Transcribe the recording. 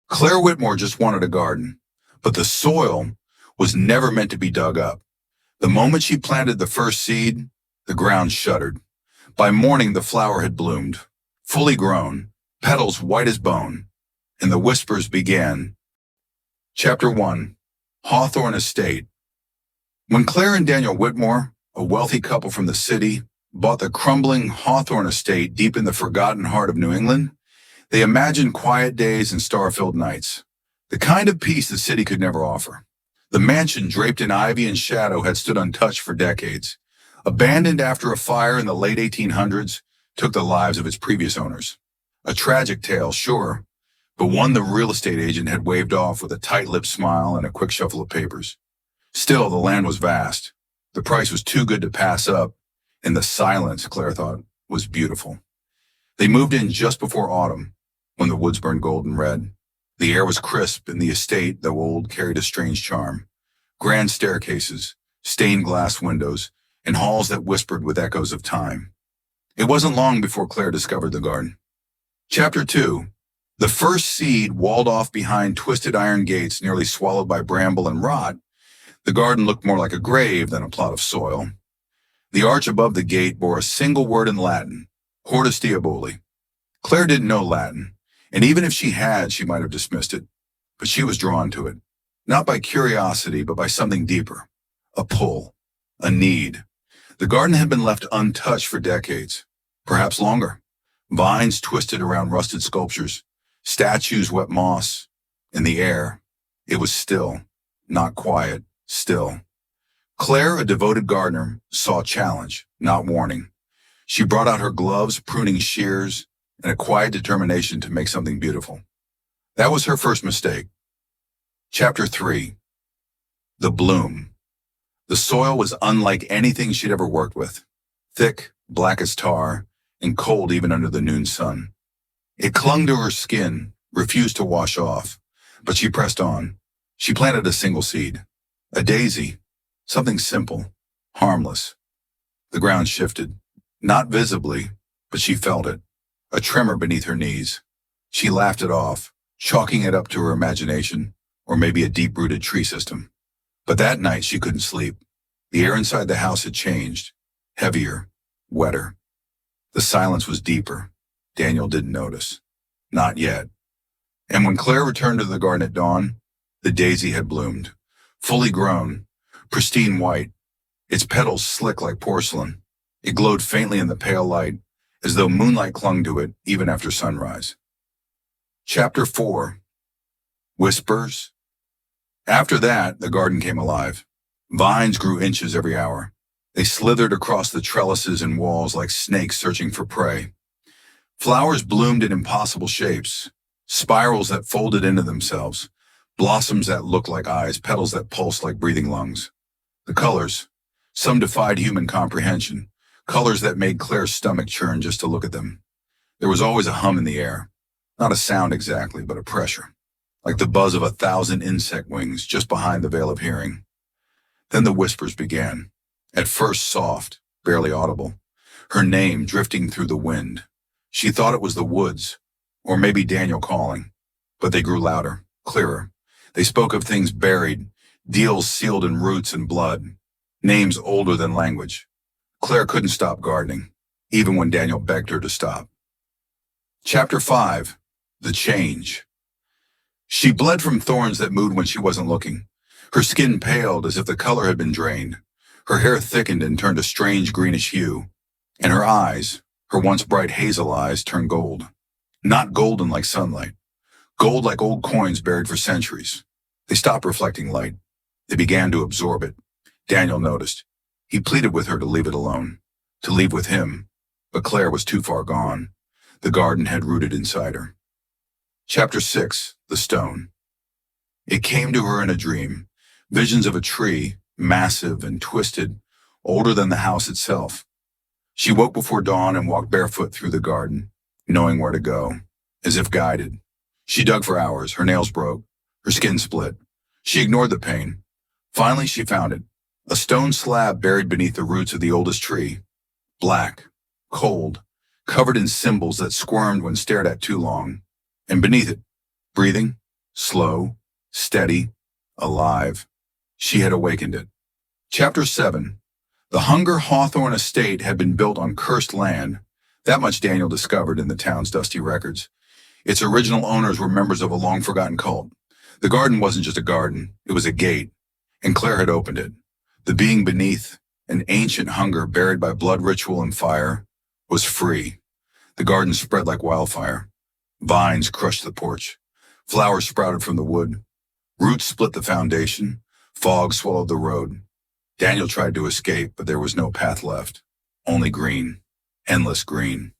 Claire Whitmore just wanted a garden, but the soil was never meant to be dug up. The moment she planted the first seed, the ground shuddered. By morning, the flower had bloomed, fully grown, petals white as bone, and the whispers began. Chapter 1. Hawthorne Estate. When Claire and Daniel Whitmore, a wealthy couple from the city, bought the crumbling Hawthorne Estate deep in the forgotten heart of New England, they imagined quiet days and star-filled nights, the kind of peace the city could never offer. The mansion, draped in ivy and shadow, had stood untouched for decades. Abandoned after a fire in the late 1800s, took the lives of its previous owners. A tragic tale, sure, but one the real estate agent had waved off with a tight-lipped smile and a quick shuffle of papers. Still, the land was vast. The price was too good to pass up, and the silence, Claire thought, was beautiful. They moved in just before autumn, when the woods burned golden red. The air was crisp, and the estate, though old, carried a strange charm. Grand staircases, stained glass windows, and halls that whispered with echoes of time. It wasn't long before Claire discovered the garden. Chapter 2. The first seed walled off behind twisted iron gates nearly swallowed by bramble and rot. The garden looked more like a grave than a plot of soil. The arch above the gate bore a single word in Latin, Hortus Diaboli. Claire didn't know Latin, and even if she had, she might have dismissed it. But she was drawn to it, not by curiosity, but by something deeper. A pull, a need. The garden had been left untouched for decades, perhaps longer. Vines twisted around rusted sculptures, statues wet moss. In the air, it was still, not quiet, still. Claire, a devoted gardener, saw challenge, not warning. She brought out her gloves, pruning shears, and a quiet determination to make something beautiful. That was her first mistake. Chapter 3. The bloom. The soil was unlike anything she'd ever worked with. Thick, black as tar, and cold even under the noon sun. It clung to her skin, refused to wash off, but she pressed on. She planted a single seed. A daisy. Something simple, harmless. The ground shifted. Not visibly, but she felt it. A tremor beneath her knees. She laughed it off, chalking it up to her imagination, or maybe a deep-rooted tree system. But that night she couldn't sleep. The air inside the house had changed. Heavier, wetter. The silence was deeper. Daniel didn't notice. Not yet. And when Claire returned to the garden at dawn, the daisy had bloomed. Fully grown, pristine white, its petals slick like porcelain. It glowed faintly in the pale light, as though moonlight clung to it even after sunrise. Chapter 4. Whispers. After that, the garden came alive. Vines grew inches every hour. They slithered across the trellises and walls like snakes searching for prey. Flowers bloomed in impossible shapes, spirals that folded into themselves, blossoms that looked like eyes, petals that pulsed like breathing lungs. The colors, some defied human comprehension, colors that made Claire's stomach churn just to look at them. There was always a hum in the air, not a sound exactly, but a pressure, like the buzz of 1,000 insect wings just behind the veil of hearing. Then the whispers began, at first soft, barely audible, her name drifting through the wind. She thought it was the woods, or maybe Daniel calling, but they grew louder, clearer. They spoke of things buried, deals sealed in roots and blood, names older than language. Claire couldn't stop gardening, even when Daniel begged her to stop. Chapter 5. The Change. She bled from thorns that moved when she wasn't looking. Her skin paled as if the color had been drained. Her hair thickened and turned a strange greenish hue. And her eyes, her once bright hazel eyes, turned gold. Not golden like sunlight. Gold like old coins buried for centuries. They stopped reflecting light. They began to absorb it. Daniel noticed. He pleaded with her to leave it alone, to leave with him, but Claire was too far gone. The garden had rooted inside her. Chapter 6. The Stone. It came to her in a dream, visions of a tree, massive and twisted, older than the house itself. She woke before dawn and walked barefoot through the garden, knowing where to go, as if guided. She dug for hours, her nails broke, her skin split. She ignored the pain. Finally, she found it. A stone slab buried beneath the roots of the oldest tree. Black, cold, covered in symbols that squirmed when stared at too long. And beneath it, breathing, Slow, steady, alive. She had awakened it. Chapter 7. The Hawthorne Estate had been built on cursed land. That much Daniel discovered in the town's dusty records. Its original owners were members of a long-forgotten cult. The garden wasn't just a garden, it was a gate, and Claire had opened it. The being beneath, an ancient hunger buried by blood ritual and fire, was free. The garden spread like wildfire. Vines crushed the porch. Flowers sprouted from the wood. Roots split the foundation. Fog swallowed the road. Daniel tried to escape, but there was no path left. Only green. Endless green.